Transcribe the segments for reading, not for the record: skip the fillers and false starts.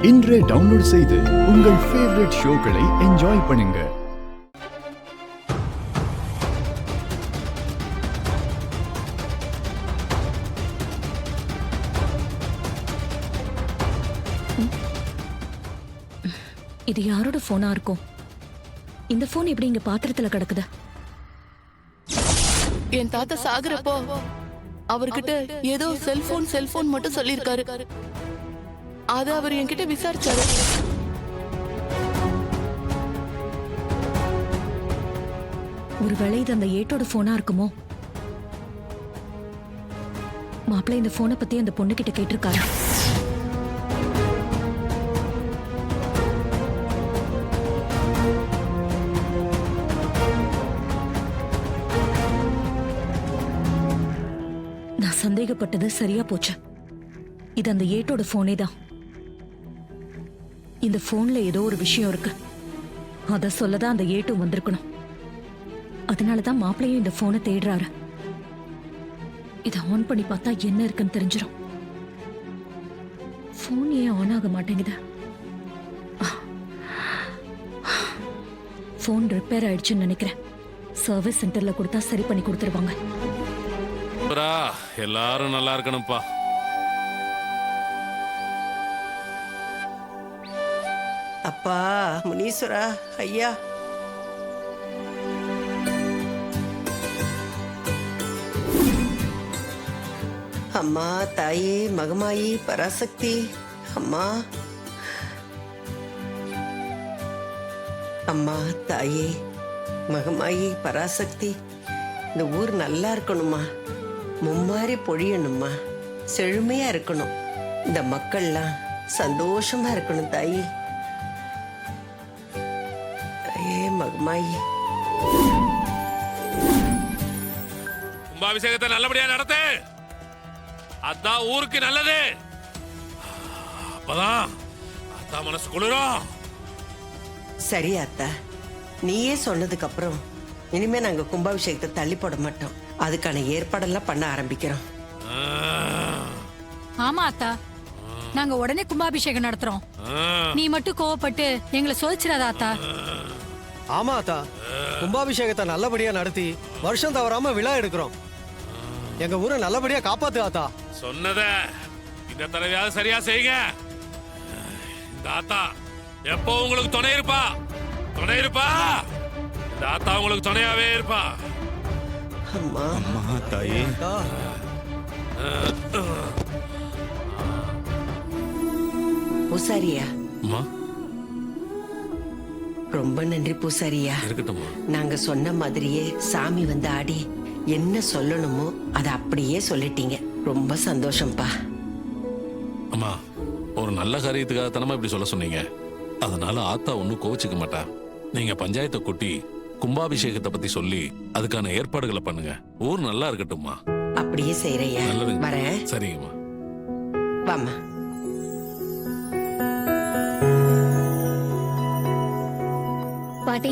இன்றே டவுன்லோட் செய்து உங்கள் ஃபேவரட் ஷோக்களை என்ஜாய் பண்ணுங்க. இது யாரோட போனா இருக்கும்? இந்த போன் எப்படி இங்க பாத்திரத்துல கிடக்குது? என் தாத்தா சாகுறப்போ அவர்கிட்ட ஏதோ செல்போன் மட்டும் சொல்லிருக்காரு. அத அவர் என்கிட்ட விசாரிச்சாரு. ஒருவேளை இது அந்த ஏட்டோட போனா இருக்குமோ? மாப்பிள்ளை இந்த போனை பத்தி அந்த பொண்ணு கிட்ட கேட்டிருக்காரு. நான் சந்தேகப்பட்டது சரியா போச்சு. இது அந்த ஏட்டோட போனே தான். இந்த போன்ல ஏதோ ஒரு விஷயம் இருக்கு. அத சொல்லதான் அந்த ஏட்டும் வந்திருக்கணும். அதனாலதான் மாப்பிள்ளையும் இந்த போனை தேடுறாரு. இதை ஆன் பண்ணி பார்த்தா என்ன இருக்குன்னு தெரிஞ்சிடும். போன் ஏன் ஆன் ஆக மாட்டேங்குது? போன் ரிப்பேர் ஆயிடுச்சுன்னு நினைக்கிறேன். சர்வீஸ் சென்டர்ல கொடுத்தா சரி பண்ணி கொடுத்துருவாங்க. எல்லாரும் நல்லா இருக்கணும்ப்பா. அப்பா முனீஸ்வரா ஐயா, அம்மா தாயே மகமாயி பராசக்தி, அம்மா அம்மா தாயே மகமாயி பராசக்தி, இந்த ஊர் நல்லா இருக்கணுமா, மும்மாரி பொழியணுமா, செழுமையா இருக்கணும், இந்த மக்கள்லாம் சந்தோஷமா இருக்கணும் தாயி. மகமாயி கும்பாபிஷேகத்தை நல்லபடியா நடத்து. அதான் ஊருக்கு நல்லது. அப்பதான் அதான் மனசு குளிரும். சரி அத்தா, நீயே சொன்னதுக்கு அப்புறம் இனிமே நாங்க கும்பாபிஷேகத்தை தள்ளி போட மாட்டோம். அதுக்கான ஏற்பாடெல்லாம் பண்ண ஆரம்பிக்கிறோம். ஆமா அத்தா, நாங்க உடனே கும்பாபிஷேகம் நடத்துறோம். நீ மட்டும் கோவப்பட்டு எங்களை சோதிச்சிடாத அத்தா. ஆமா அத்தா, கும்பாபிஷேகத்தை நல்லபடியா நடத்தி வருஷம் தவறாம விழா எடுக்கிறோம். எங்க ஊரை நல்லபடியா காப்பாத்து ஆத்தா. சொன்னத இந்த தடவையாவது சரியா செய்யுங்க. இந்த ஆத்தா எப்போ உங்களுக்கு துணை இருப்பா. இந்த ஆத்தா உங்களுக்கு துணையாவே இருப்பா. அம்மா அம்மா தாயே, பூசாரியா, ரொம்ப நன்றி பூசாரியா. இருக்கட்டும். நாங்க சொன்ன மாதிரியே சாமி வந்து ஆடி என்ன சொல்லணுமோ அதை அப்படியே சொல்லிட்டீங்க. ரொம்ப சந்தோஷம்ப்பா. அம்மா, ஒரு நல்ல காரியத்துக்காக தானமா இப்படி சொல்ல சொன்னீங்க. அதனால ஆத்தா ஒன்னும் கோவிச்சுக்க மாட்டா. நீங்க பஞ்சாயத்தை கூட்டி கும்பாபிஷேகத்தை பத்தி சொல்லி அதுக்கான ஏற்பாடுகளை பண்ணுங்க. ஊர் நல்லா இருக்கட்டும்மா. அப்படியே செய்யறையா. வரேன். சரிங்கம்மா. வாமா. பாட்டி,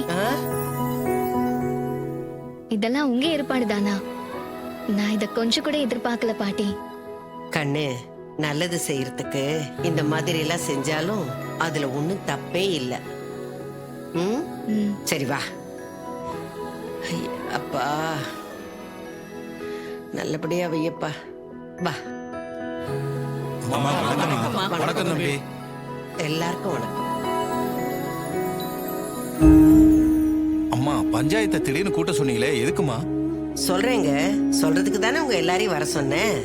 இதெல்லாம் உங்க ஏற்பாடு தானா? நான் இத கொஞ்சம் கூட எதிர்பார்க்கல பாட்டி. கண்ணு, நல்லது செய்யறதுக்கு இந்த மாதிரி எல்லாம் செஞ்சாலும் அதுல ஒண்ணும் தப்பே இல்ல. சரி வா. அப்பா நல்லபடியா வையப்பா. வா. வணக்கம் தம்பி. எல்லாருக்கும் வணக்கம். அம்மா, பஞ்சாயத்தை திடீர்னு கூட்ட சொன்னீங்களே, எதுக்குமா? சொல்றேங்க, சொல்றதுக்கு தானே உங்க எல்லாரையும் வர சொன்னேன்.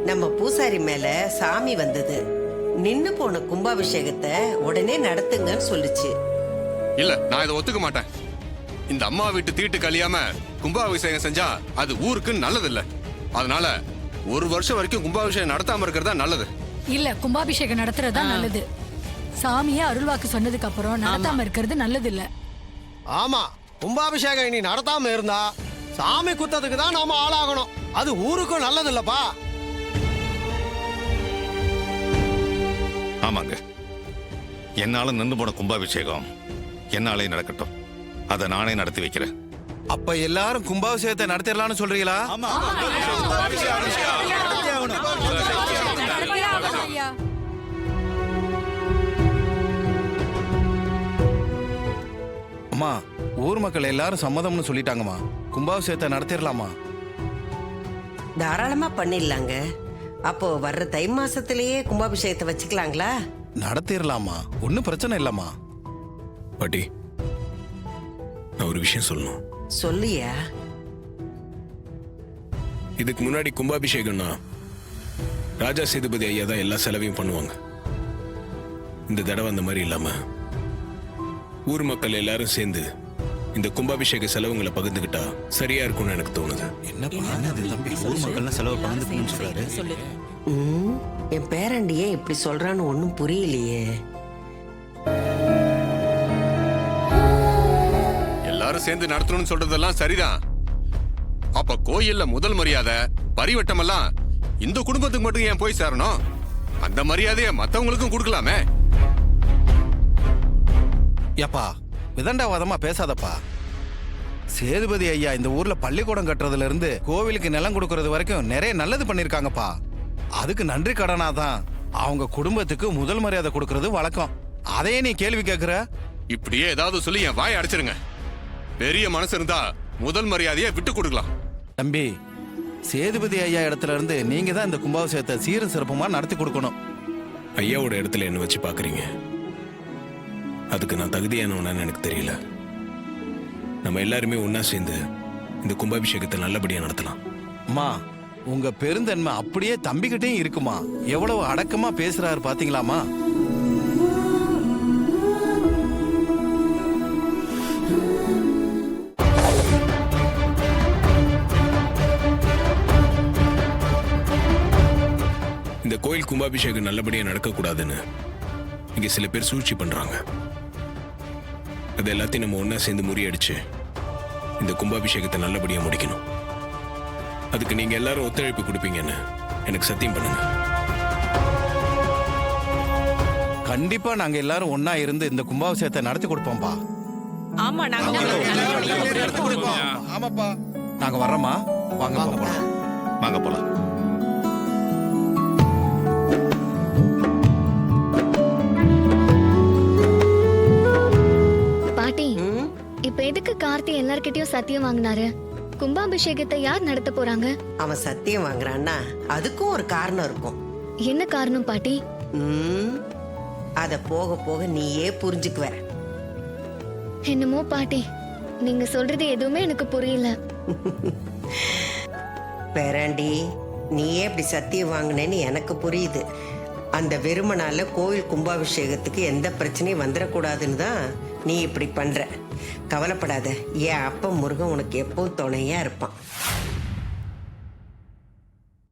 நம்ம பூசாரி மேல சாமி வந்தது. நின்னு போன கும்பாபிஷேகத்தை உடனே நடத்துங்கன்னு சொல்லுச்சு. இல்ல, நான் இதை ஒத்துக்க மாட்டேன். இந்த அம்மா வீட்டு தீட்டு கழியாம கும்பாபிஷேகம் செஞ்சா அது ஊருக்கு நல்லது இல்ல. அதனால ஒரு வருஷம் வரைக்கும் கும்பாபிஷேகம் நடத்தாம இருக்கிறதா நல்லது. இல்ல, கும்பாபிஷேகம் நடத்துறதா நல்லது. சாமியே அருள்வாக்கு சொன்னதுக்கு அப்புறம் நடத்தாம இருக்கிறது நல்லது இல்ல. ஆமா, கும்பாபிஷேகம் இனி நடத்தாம இருந்தா சாமி குத்தத்துக்கு தான் நாம ஆளாகணும். அது ஊருக்கும் நல்லது இல்லப்பா. ஆமாங்க, என்னால நின்று போன கும்பாபிஷேகம் என்னாலே நடக்கட்டும். அதை நானே நடத்தி வைக்கிறேன். அப்ப எல்லாரும் கும்பாபிஷேகத்தை நடத்திடலாம்னு சொல்றீங்களா? ஊர் மக்கள் எல்லாரும் சம்மதம்னு சொல்லிட்டாங்கம்மா. கும்பாபிஷேகத்தை நடத்திடலாமா? தாராளமா பண்ணிடலாங்க. அப்போ வர்ற தை மாசத்திலேயே கும்பாபிஷேகத்தை வச்சுக்கலாங்களா? நடத்திடலாமா, ஒன்றும் பிரச்சனை இல்லம்மா. பாட்டி, நான் ஒரு விஷயம் சொல்லணும். சொல்லியா? இதுக்கு முன்னாடி கும்பாபிஷேகம்னா ராஜா சேதுபதி ஐயா தான் எல்லா செலவையும் பண்ணுவாங்க. இந்த தடவை அந்த மாதிரி இல்லாம ஊர் மக்கள் எல்லாரும் சேர்ந்து இந்த கும்பாபிஷேக செலவுங்களை பகிர்ந்துக்கிட்டா சரியா இருக்கும்னு எனக்கு தோணுது. என் பேரண்டியே இப்படி சொல்றான்னு ஒன்னும் புரியலையே. எல்லாரும் சேர்ந்து நடத்தணும்னு சொல்றதெல்லாம் சரிதான். அப்ப கோயில்ல முதல் மரியாதை பரிவட்டம் எல்லாம் இந்த குடும்பத்துக்கு மட்டும் ஏன் போய் சேரணும்? அந்த மரியாதையை மத்தவங்களுக்கும் கொடுக்கலாமே. ஏப்பா, விதண்டாவாதமா பேசாதப்பா. சேதுபதி ஐயா இந்த ஊர்ல பள்ளிக்கூடம் கட்டுறதுல இருந்து கோவிலுக்கு நிலம் கொடுக்கறது வரைக்கும் நிறைய நல்லது பண்ணிருக்காங்கப்பா. அதுக்கு நன்றி கடனாதான் அவங்க குடும்பத்துக்கு முதல் மரியாதை கொடுக்கறது வழக்கம். அதையே நீ கேள்வி கேட்கிற? இப்படியே ஏதாவது சொல்லி என் வாயை அடைச்சிருங்க. பெரிய மனசு இருந்தா முதல் மரியாதையை விட்டு கொடுக்கலாம். தம்பி, சேதுபதி ஐயா இடத்துல இருந்து நீங்க தான் இந்த கும்பாபிஷேகத்தை சீரும் சிறப்புமா நடத்தி கொடுக்கணும். ஐயாவோட இடத்துல என்ன வச்சு பாக்குறீங்க? அதுக்கு நான் தகுதியானவனான்னு எனக்கு தெரியல. நம்ம எல்லாருமே ஒன்னா சேர்ந்து இந்த கும்பாபிஷேகத்தை நல்லபடியா நடத்தலாம். அம்மா, உங்க பெருந்தன்மை அப்படியே தம்பிக்கிட்டையும் இருக்குமா. எவ்வளவு அடக்கமா பேசுறாரு பாத்தீங்களாமா? இந்த கோயில் கும்பாபிஷேகம் நல்லபடியா நடக்கக்கூடாதுன்னு இங்க சில பேர் சூழ்ச்சி பண்றாங்க. அது எல்லாத்தையும் நம்ம ஒன்னா சேர்ந்து முறியடிச்சு இந்த கும்பாபிஷேகத்தை நல்லபடியா முடிக்கணும். அதுக்கு நீங்க எல்லாரும் ஒத்துழைப்பு கொடுப்பீங்கன்னு எனக்கு சத்தியம் பண்ணுங்க. கண்டிப்பா நாங்க எல்லாரும் ஒன்னா இருந்து இந்த கும்பாபிஷேகத்தை நடத்தி கொடுப்போம்பா. ஆமாப்பா, நாங்க வர்றோமா? வாங்க போலாம். வாங்க போலாம். பாட்டி, இப்ப எதுக்கு கார்த்தி எல்லார்கிட்டயும் சத்தியம் வாங்கினாரு? கும்பாபிஷேகத்தை யார் நடத்த போறாங்க? அவன் சத்தியம் வாங்குறான்னா அதுக்கும் ஒரு காரணம் இருக்கும். என்ன காரணம் பாட்டி? அத போக போக நீயே புரிஞ்சுக்குவ. என்னமோ பாட்டி, நீங்க சொல்றது எதுவுமே எனக்கு புரியல. பேராண்டி, நீயே இப்படி சத்தியம் வாங்கினேன்னு எனக்கு புரியுது. அந்த வெறுமனால கோவில் கும்பாபிஷேகத்துக்கு எந்த பிரச்சனையும் வந்துடக்கூடாதுன்னு தான் நீ இப்படி பண்ற. கவலைப்படாத, என் அப்பா முருகன் உனக்கு எப்பவும் துணையா இருப்பான்.